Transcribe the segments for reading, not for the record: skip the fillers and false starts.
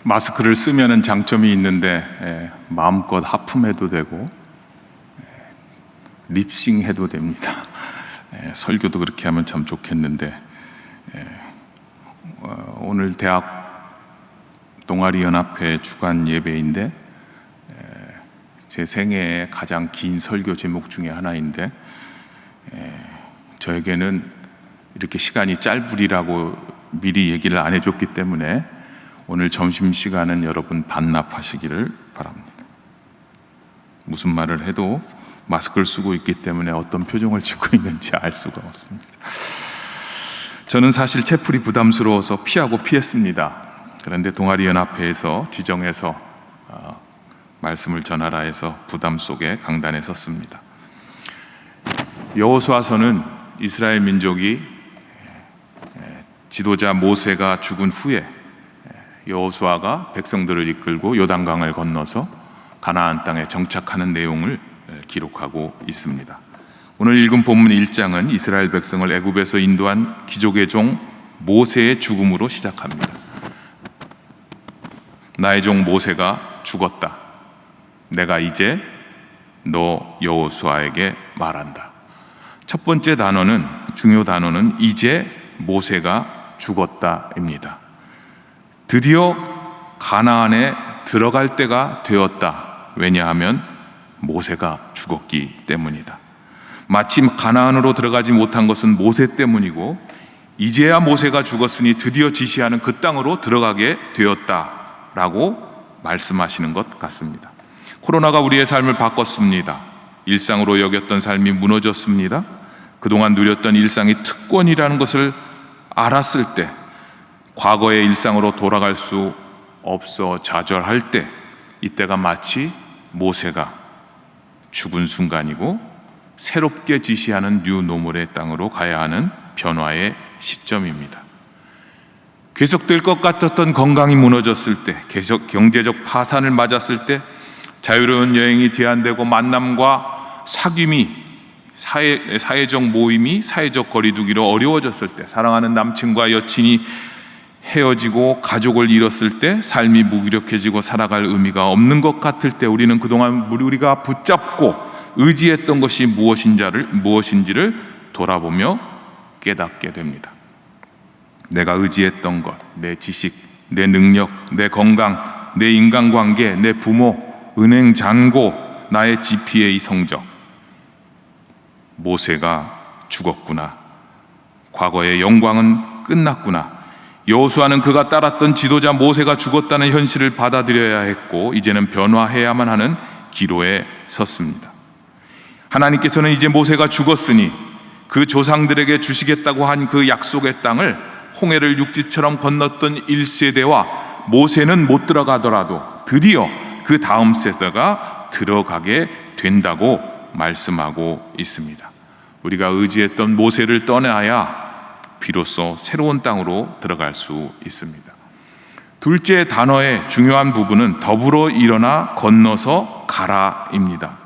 마스크를 쓰면은 장점이 있는데 마음껏 하품해도 되고 립싱해도 됩니다. 설교도 그렇게 하면 참 좋겠는데 오늘 대학 동아리연합회 주간 예배인데 제 생애의 가장 긴 설교 제목 중에 하나인데 저에게는 이렇게 시간이 짧으리라고 미리 얘기를 안 해줬기 때문에 오늘 점심시간은 여러분 반납하시기를 바랍니다. 무슨 말을 해도 마스크를 쓰고 있기 때문에 어떤 표정을 짓고 있는지 알 수가 없습니다. 저는 사실 채플이 부담스러워서 피했습니다. 그런데 동아리연합회에서 지정해서 말씀을 전하라 해서 부담 속에 강단에 섰습니다. 여호수아서는 이스라엘 민족이 지도자 모세가 죽은 후에 여호수아가 백성들을 이끌고 요단강을 건너서 가나안 땅에 정착하는 내용을 기록하고 있습니다. 오늘 읽은 본문 1장은 이스라엘 백성을 애굽에서 인도한 기족의 종 모세의 죽음으로 시작합니다. 나의 종 모세가 죽었다. 내가 이제 너 여호수아에게 말한다. 첫 번째 단어는, 중요 단어는 이제 모세가 죽었다입니다. 드디어 가나안에 들어갈 때가 되었다. 왜냐하면 모세가 죽었기 때문이다. 마침 가나안으로 들어가지 못한 것은 모세 때문이고 이제야 모세가 죽었으니 드디어 지시하는 그 땅으로 들어가게 되었다라고 말씀하시는 것 같습니다. 코로나가 우리의 삶을 바꿨습니다. 일상으로 여겼던 삶이 무너졌습니다. 그동안 누렸던 일상이 특권이라는 것을 알았을 때, 과거의 일상으로 돌아갈 수 없어 좌절할 때, 이때가 마치 모세가 죽은 순간이고 새롭게 지시하는 뉴노멀의 땅으로 가야 하는 변화의 시점입니다. 계속될 것 같았던 건강이 무너졌을 때, 계속 경제적 파산을 맞았을 때, 자유로운 여행이 제한되고 만남과 사귐이 사회적 모임이 사회적 거리두기로 어려워졌을 때, 사랑하는 남친과 여친이 헤어지고 가족을 잃었을 때, 삶이 무기력해지고 살아갈 의미가 없는 것 같을 때, 우리는 그동안 우리가 붙잡고 의지했던 것이 무엇인지를 돌아보며 깨닫게 됩니다. 내가 의지했던 것, 내 지식, 내 능력, 내 건강, 내 인간관계, 내 부모, 은행 잔고, 나의 GPA 성적. 모세가 죽었구나. 과거의 영광은 끝났구나. 여호수아는 그가 따랐던 지도자 모세가 죽었다는 현실을 받아들여야 했고 이제는 변화해야만 하는 기로에 섰습니다. 하나님께서는 이제 모세가 죽었으니 그 조상들에게 주시겠다고 한 그 약속의 땅을 홍해를 육지처럼 건넜던 1세대와 모세는 못 들어가더라도 드디어 그 다음 세대가 들어가게 된다고 말씀하고 있습니다. 우리가 의지했던 모세를 떠나야 비로소 새로운 땅으로 들어갈 수 있습니다. 둘째 단어의 중요한 부분은 더불어 일어나 건너서 가라입니다.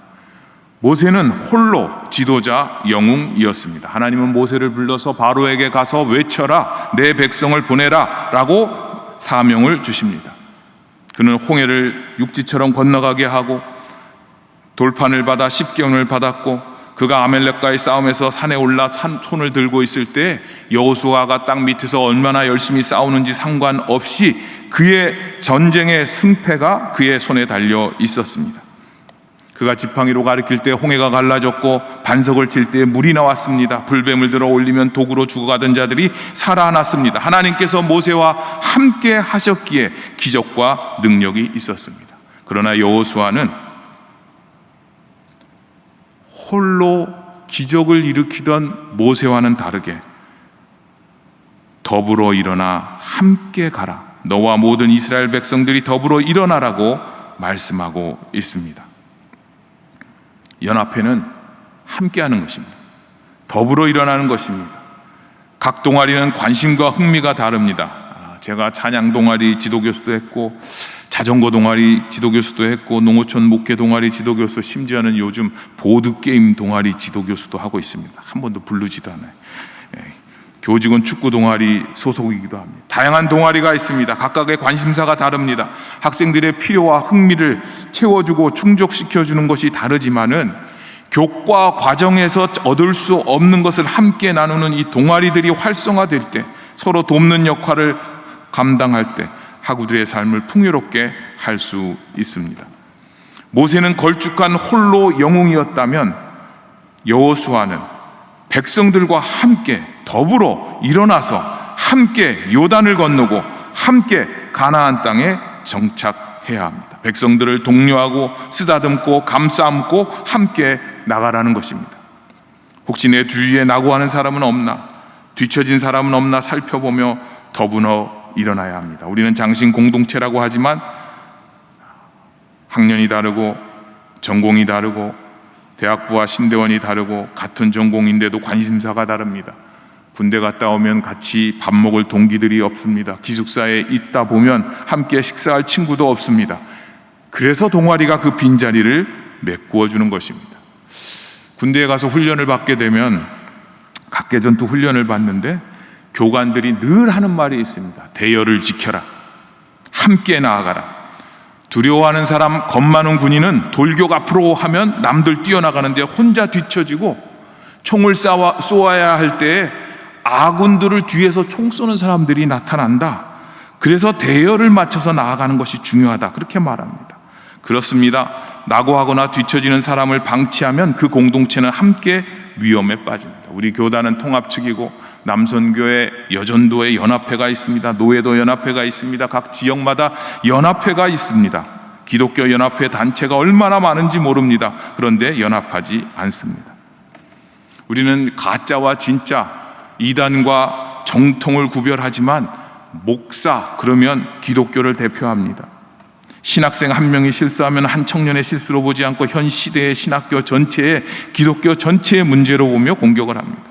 모세는 홀로 지도자 영웅이었습니다. 하나님은 모세를 불러서 바로에게 가서 외쳐라, 내 백성을 보내라 라고 사명을 주십니다. 그는 홍해를 육지처럼 건너가게 하고 돌판을 받아 십계문을 받았고, 그가 아말렉과의 싸움에서 산에 올라 손을 들고 있을 때 여호수아가 땅 밑에서 얼마나 열심히 싸우는지 상관없이 그의 전쟁의 승패가 그의 손에 달려 있었습니다. 그가 지팡이로 가리킬 때 홍해가 갈라졌고 반석을 칠 때 물이 나왔습니다. 불뱀을 들어 올리면 독으로 죽어가던 자들이 살아났습니다. 하나님께서 모세와 함께 하셨기에 기적과 능력이 있었습니다. 그러나 여호수아는 홀로 기적을 일으키던 모세와는 다르게 더불어 일어나 함께 가라, 너와 모든 이스라엘 백성들이 더불어 일어나라고 말씀하고 있습니다. 연합회는 함께하는 것입니다. 더불어 일어나는 것입니다. 각 동아리는 관심과 흥미가 다릅니다. 제가 찬양 동아리 지도교수도 했고 자전거 동아리 지도교수도 했고 농어촌 목회 동아리 지도교수, 심지어는 요즘 보드게임 동아리 지도교수도 하고 있습니다. 한 번도 부르지도 않아요. 교직원 축구 동아리 소속이기도 합니다. 다양한 동아리가 있습니다. 각각의 관심사가 다릅니다. 학생들의 필요와 흥미를 채워주고 충족시켜주는 것이 다르지만은 교과 과정에서 얻을 수 없는 것을 함께 나누는 이 동아리들이 활성화될 때, 서로 돕는 역할을 감당할 때 학우들의 삶을 풍요롭게 할 수 있습니다. 모세는 걸쭉한 홀로 영웅이었다면 여호수아는 백성들과 함께 더불어 일어나서 함께 요단을 건너고 함께 가나안 땅에 정착해야 합니다. 백성들을 독려하고 쓰다듬고 감싸안고 함께 나가라는 것입니다. 혹시 내 주위에 낙오하는 사람은 없나, 뒤처진 사람은 없나 살펴보며 더불어 일어나야 합니다. 우리는 장신 공동체라고 하지만 학년이 다르고 전공이 다르고 대학부와 신대원이 다르고 같은 전공인데도 관심사가 다릅니다. 군대 갔다 오면 같이 밥 먹을 동기들이 없습니다. 기숙사에 있다 보면 함께 식사할 친구도 없습니다. 그래서 동아리가 그 빈자리를 메꾸어 주는 것입니다. 군대에 가서 훈련을 받게 되면 각개전투 훈련을 받는데 교관들이 늘 하는 말이 있습니다. 대열을 지켜라. 함께 나아가라. 두려워하는 사람, 겁 많은 군인은 돌격 앞으로 하면 남들 뛰어나가는데 혼자 뒤처지고 총을 쏘아야 할 때에 아군들을 뒤에서 총 쏘는 사람들이 나타난다. 그래서 대열을 맞춰서 나아가는 것이 중요하다. 그렇게 말합니다. 그렇습니다. 낙오하거나 뒤처지는 사람을 방치하면 그 공동체는 함께 위험에 빠집니다. 우리 교단은 통합 측이고 남선교회, 여전도에 연합회가 있습니다. 노회도 연합회가 있습니다. 각 지역마다 연합회가 있습니다. 기독교 연합회 단체가 얼마나 많은지 모릅니다. 그런데 연합하지 않습니다. 우리는 가짜와 진짜, 이단과 정통을 구별하지만 목사 그러면 기독교를 대표합니다. 신학생 한 명이 실수하면 한 청년의 실수로 보지 않고 현 시대의 신학교 전체의, 기독교 전체의 문제로 보며 공격을 합니다.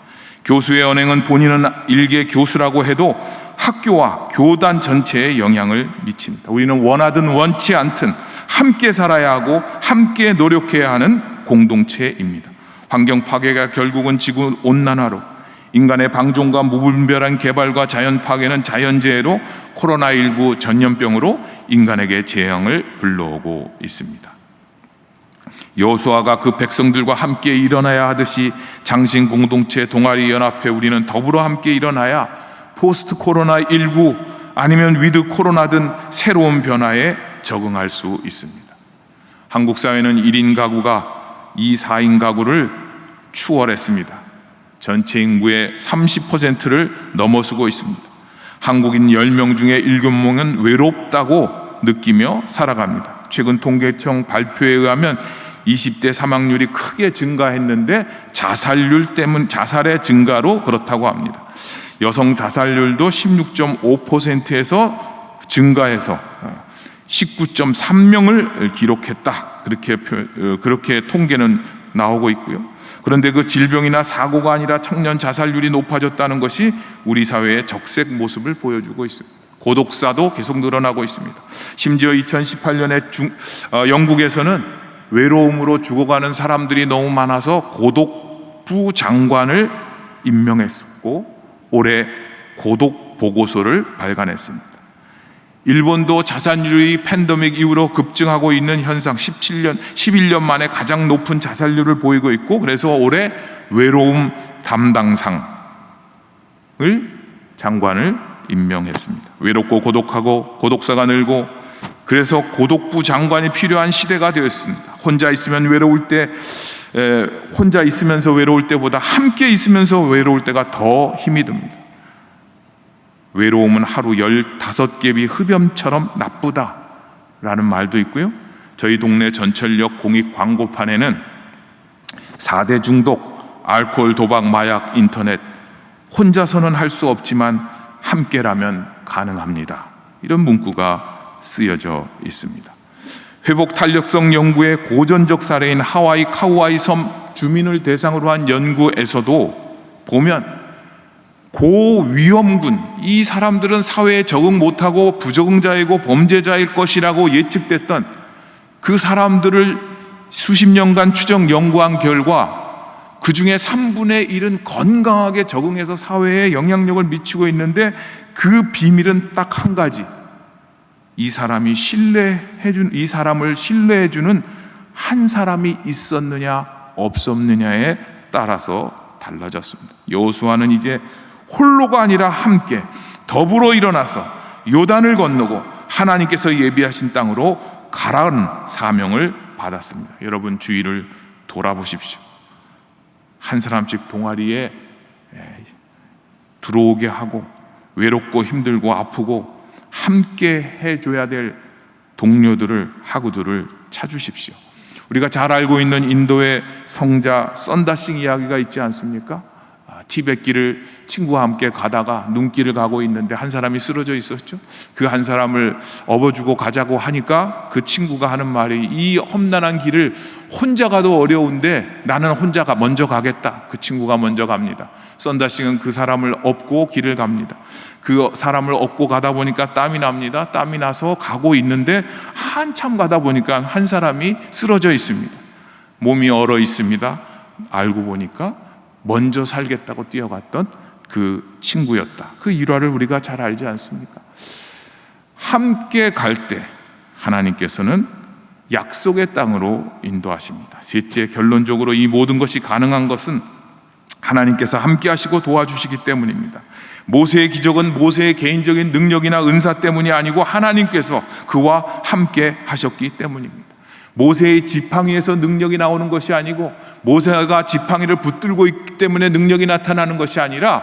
교수의 언행은 본인은 일개 교수라고 해도 학교와 교단 전체에 영향을 미칩니다. 우리는 원하든 원치 않든 함께 살아야 하고 함께 노력해야 하는 공동체입니다. 환경 파괴가 결국은 지구 온난화로, 인간의 방종과 무분별한 개발과 자연 파괴는 자연재해로, 코로나19 전염병으로 인간에게 재앙을 불러오고 있습니다. 여호수아가 그 백성들과 함께 일어나야 하듯이 장신 공동체 동아리 연합회 우리는 더불어 함께 일어나야 포스트 코로나19 아니면 위드 코로나든 새로운 변화에 적응할 수 있습니다. 한국 사회는 1인 가구가 2, 4인 가구를 추월했습니다. 전체 인구의 30%를 넘어서고 있습니다. 한국인 10명 중에 7명은 외롭다고 느끼며 살아갑니다. 최근 통계청 발표에 의하면 20대 사망률이 크게 증가했는데 자살의 증가로 그렇다고 합니다. 여성 자살률도 16.5%에서 증가해서 19.3명을 기록했다. 그렇게 통계는 나오고 있고요. 그런데 그 질병이나 사고가 아니라 청년 자살률이 높아졌다는 것이 우리 사회의 적색 모습을 보여주고 있습니다. 고독사도 계속 늘어나고 있습니다. 심지어 2018년에 영국에서는 외로움으로 죽어가는 사람들이 너무 많아서 고독부 장관을 임명했고 올해 고독 보고서를 발간했습니다. 일본도 자살률이 팬데믹 이후로 급증하고 있는 현상, 11년 만에 가장 높은 자살률을 보이고 있고, 그래서 올해 외로움 담당상을 장관을 임명했습니다. 외롭고 고독하고 고독사가 늘고, 그래서 고독부 장관이 필요한 시대가 되었습니다. 혼자 있으면서 외로울 때보다 함께 있으면서 외로울 때가 더 힘이 듭니다. 외로움은 하루 15개비 흡염처럼 나쁘다라는 말도 있고요. 저희 동네 전철역 공익 광고판에는 4대 중독, 알코올, 도박, 마약, 인터넷, 혼자서는 할 수 없지만 함께라면 가능합니다. 이런 문구가 쓰여져 있습니다. 회복 탄력성 연구의 고전적 사례인 하와이 카우아이 섬 주민을 대상으로 한 연구에서도 보면 고위험군, 이 사람들은 사회에 적응 못하고 부적응자이고 범죄자일 것이라고 예측됐던 그 사람들을 수십 년간 추적 연구한 결과 그 중에 3분의 1은 건강하게 적응해서 사회에 영향력을 미치고 있는데 그 비밀은 딱 한 가지. 이 사람을 신뢰해주는 한 사람이 있었느냐 없었느냐에 따라서 달라졌습니다. 여호수아는 이제 홀로가 아니라 함께 더불어 일어나서 요단을 건너고 하나님께서 예비하신 땅으로 가라는 사명을 받았습니다. 여러분 주위를 돌아보십시오. 한 사람씩 동아리에 들어오게 하고 외롭고 힘들고 아프고 함께 해줘야 될 동료들을, 하구들을 찾으십시오. 우리가 잘 알고 있는 인도의 성자 썬다싱 이야기가 있지 않습니까? 티벳 길을 친구와 함께 가다가 눈길을 가고 있는데 한 사람이 쓰러져 있었죠. 그 한 사람을 업어주고 가자고 하니까 그 친구가 하는 말이, 이 험난한 길을 혼자 가도 어려운데 나는 혼자 먼저 가겠다. 그 친구가 먼저 갑니다. 썬다싱은 그 사람을 업고 길을 갑니다. 그 사람을 업고 가다 보니까 땀이 납니다. 땀이 나서 가고 있는데 한참 가다 보니까 한 사람이 쓰러져 있습니다. 몸이 얼어 있습니다. 알고 보니까 먼저 살겠다고 뛰어갔던 그 친구였다. 그 일화를 우리가 잘 알지 않습니까? 함께 갈 때 하나님께서는 약속의 땅으로 인도하십니다. 셋째, 결론적으로 이 모든 것이 가능한 것은 하나님께서 함께 하시고 도와주시기 때문입니다. 모세의 기적은 모세의 개인적인 능력이나 은사 때문이 아니고 하나님께서 그와 함께 하셨기 때문입니다. 모세의 지팡이에서 능력이 나오는 것이 아니고 모세가 지팡이를 붙들고 있기 때문에 능력이 나타나는 것이 아니라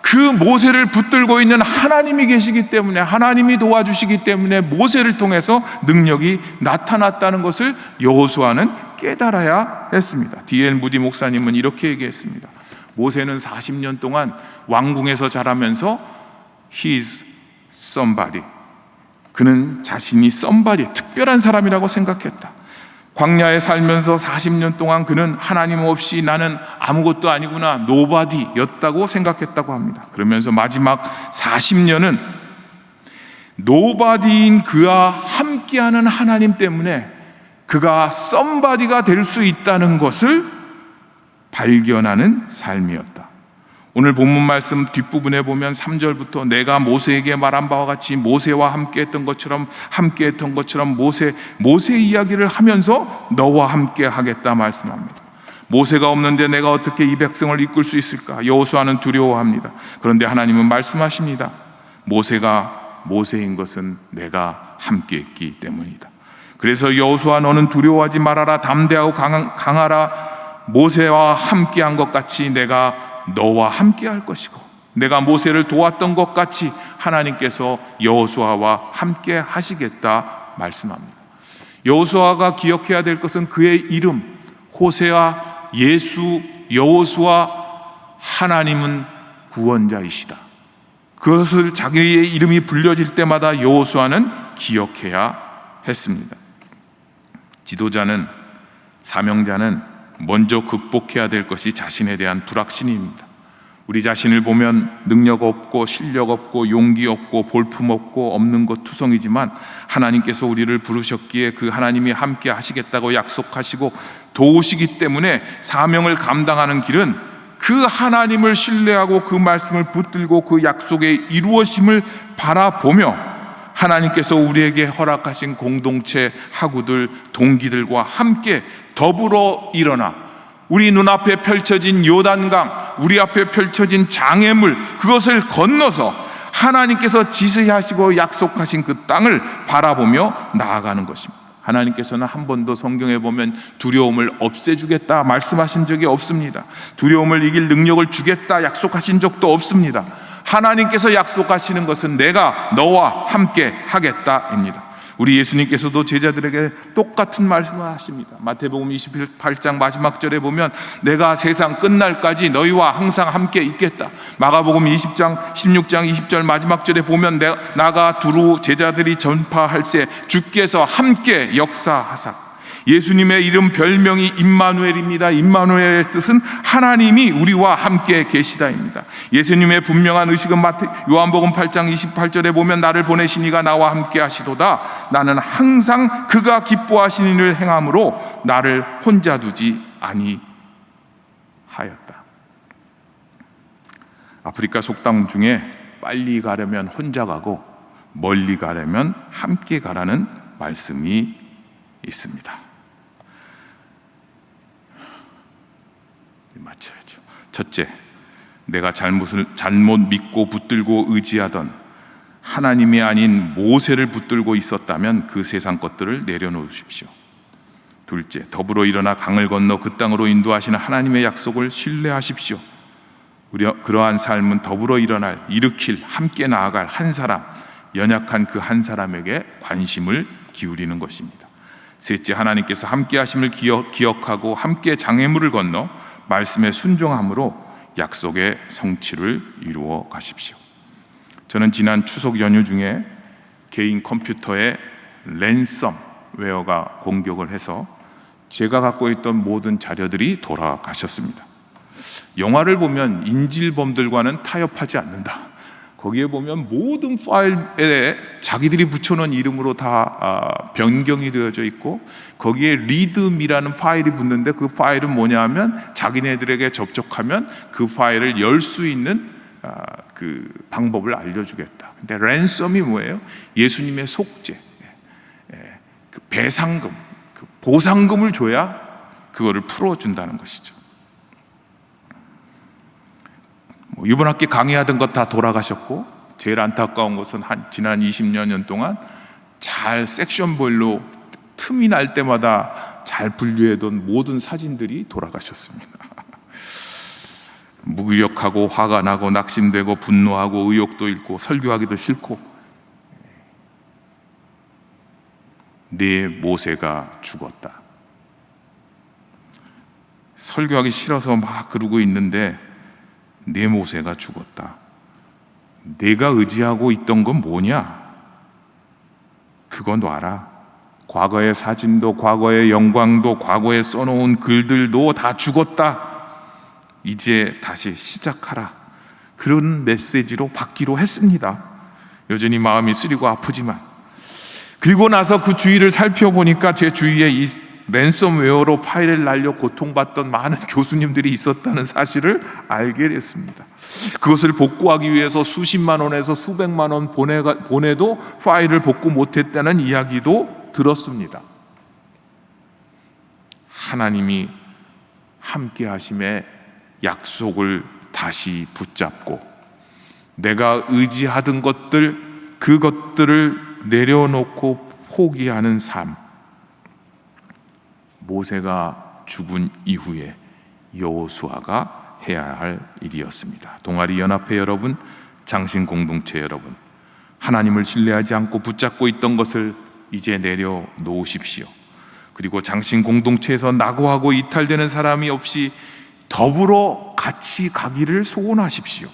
그 모세를 붙들고 있는 하나님이 계시기 때문에, 하나님이 도와주시기 때문에 모세를 통해서 능력이 나타났다는 것을 여호수아는 깨달아야 했습니다. D.L. 무디 목사님은 이렇게 얘기했습니다. 모세는 40년 동안 왕궁에서 자라면서 He is somebody, 그는 자신이 somebody, 특별한 사람이라고 생각했다. 광야에 살면서 40년 동안 그는 하나님 없이 나는 아무것도 아니구나, nobody였다고 생각했다고 합니다. 그러면서 마지막 40년은 nobody인 그와 함께하는 하나님 때문에 그가 somebody가 될 수 있다는 것을 발견하는 삶이었다. 오늘 본문 말씀 뒷부분에 보면 3절부터 내가 모세에게 말한 바와 같이 모세와 함께했던 것처럼 모세 이야기를 하면서 너와 함께 하겠다 말씀합니다. 모세가 없는데 내가 어떻게 이 백성을 이끌 수 있을까? 여호수아는 두려워합니다. 그런데 하나님은 말씀하십니다. 모세가 모세인 것은 내가 함께했기 때문이다. 그래서 여호수아 너는 두려워하지 말아라, 담대하고 강하라. 모세와 함께한 것 같이 내가 너와 함께할 것이고, 내가 모세를 도왔던 것 같이 하나님께서 여호수아와 함께 하시겠다 말씀합니다. 여호수아가 기억해야 될 것은 그의 이름, 호세아, 예수, 여호수아, 하나님은 구원자이시다. 그것을 자기의 이름이 불려질 때마다 여호수아는 기억해야 했습니다. 지도자는, 사명자는 먼저 극복해야 될 것이 자신에 대한 불확신입니다. 우리 자신을 보면 능력 없고 실력 없고 용기 없고 볼품 없고 없는 것 투성이지만 하나님께서 우리를 부르셨기에 그 하나님이 함께 하시겠다고 약속하시고 도우시기 때문에 사명을 감당하는 길은 그 하나님을 신뢰하고 그 말씀을 붙들고 그 약속의 이루어짐을 바라보며 하나님께서 우리에게 허락하신 공동체, 하구들, 동기들과 함께 더불어 일어나 우리 눈앞에 펼쳐진 요단강, 우리 앞에 펼쳐진 장애물, 그것을 건너서 하나님께서 지시하시고 약속하신 그 땅을 바라보며 나아가는 것입니다. 하나님께서는 한 번도 성경에 보면 두려움을 없애주겠다 말씀하신 적이 없습니다. 두려움을 이길 능력을 주겠다 약속하신 적도 없습니다. 하나님께서 약속하시는 것은 내가 너와 함께 하겠다입니다. 우리 예수님께서도 제자들에게 똑같은 말씀을 하십니다. 마태복음 28장 마지막 절에 보면 내가 세상 끝날까지 너희와 항상 함께 있겠다. 마가복음 20장 16장 20절 마지막 절에 보면 나가 두루 제자들이 전파할세 주께서 함께 역사하사. 예수님의 이름 별명이 임마누엘입니다. 임마누엘의 뜻은 하나님이 우리와 함께 계시다입니다. 예수님의 분명한 의식은 요한복음 8장 28절에 보면 나를 보내신 이가 나와 함께 하시도다. 나는 항상 그가 기뻐하시는 일을 행함으로 나를 혼자 두지 아니하리라. 하였다. 아프리카 속담 중에 빨리 가려면 혼자 가고 멀리 가려면 함께 가라는 말씀이 있습니다. 맞춰야죠. 첫째, 내가 잘못 믿고 붙들고 의지하던 하나님이 아닌 모세를 붙들고 있었다면 그 세상 것들을 내려놓으십시오. 둘째, 더불어 일어나 강을 건너 그 땅으로 인도하시는 하나님의 약속을 신뢰하십시오. 그러한 삶은 더불어 일으킬, 함께 나아갈 한 사람, 연약한 그 한 사람에게 관심을 기울이는 것입니다. 셋째, 하나님께서 함께 하심을 기억하고 함께 장애물을 건너 말씀에 순종함으로 약속의 성취를 이루어 가십시오. 저는 지난 추석 연휴 중에 개인 컴퓨터에 랜섬웨어가 공격을 해서 제가 갖고 있던 모든 자료들이 돌아가셨습니다. 영화를 보면 인질범들과는 타협하지 않는다. 거기에 보면 모든 파일에 자기들이 붙여놓은 이름으로 다 변경이 되어져 있고, 거기에 리드미라는 파일이 붙는데 그 파일은 뭐냐 하면 자기네들에게 접촉하면 그 파일을 열 수 있는 그 방법을 알려주겠다. 근데 랜섬이 뭐예요? 예수님의 속죄, 그 배상금, 그 보상금을 줘야 그거를 풀어준다는 것이죠. 이번 학기 강의하던 것 다 돌아가셨고, 제일 안타까운 것은 지난 20여 년 동안 잘 섹션별로 틈이 날 때마다 잘 분류해둔 모든 사진들이 돌아가셨습니다. 무기력하고 화가 나고 낙심되고 분노하고 의욕도 잃고 설교하기도 싫고, 내 모세가 죽었다. 설교하기 싫어서 막 그러고 있는데 내 모세가 죽었다. 내가 의지하고 있던 건 뭐냐? 그거 놔라. 과거의 사진도, 과거의 영광도, 과거에 써놓은 글들도 다 죽었다. 이제 다시 시작하라. 그런 메시지로 받기로 했습니다. 여전히 마음이 쓰리고 아프지만, 그리고 나서 그 주위를 살펴보니까 제 주위에 이 랜섬웨어로 파일을 날려 고통받던 많은 교수님들이 있었다는 사실을 알게 됐습니다. 그것을 복구하기 위해서 수십만 원에서 수백만 원 보내도 파일을 복구 못했다는 이야기도 들었습니다. 하나님이 함께 하심의 약속을 다시 붙잡고 내가 의지하던 것들, 그것들을 내려놓고 포기하는 삶, 모세가 죽은 이후에 여호수아가 해야 할 일이었습니다. 동아리 연합회 여러분, 장신 공동체 여러분, 하나님을 신뢰하지 않고 붙잡고 있던 것을 이제 내려놓으십시오. 그리고 장신 공동체에서 낙오하고 이탈되는 사람이 없이 더불어 같이 가기를 소원하십시오.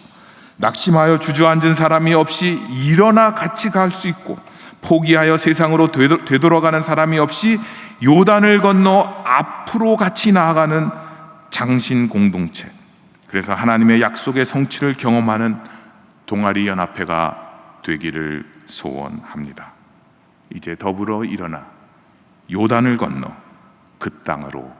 낙심하여 주저앉은 사람이 없이 일어나 같이 갈 수 있고, 포기하여 세상으로 되돌아가는 사람이 없이 요단을 건너 앞으로 같이 나아가는 장신 공동체, 그래서 하나님의 약속의 성취를 경험하는 동아리 연합회가 되기를 소원합니다. 이제 더불어 일어나 요단을 건너 그 땅으로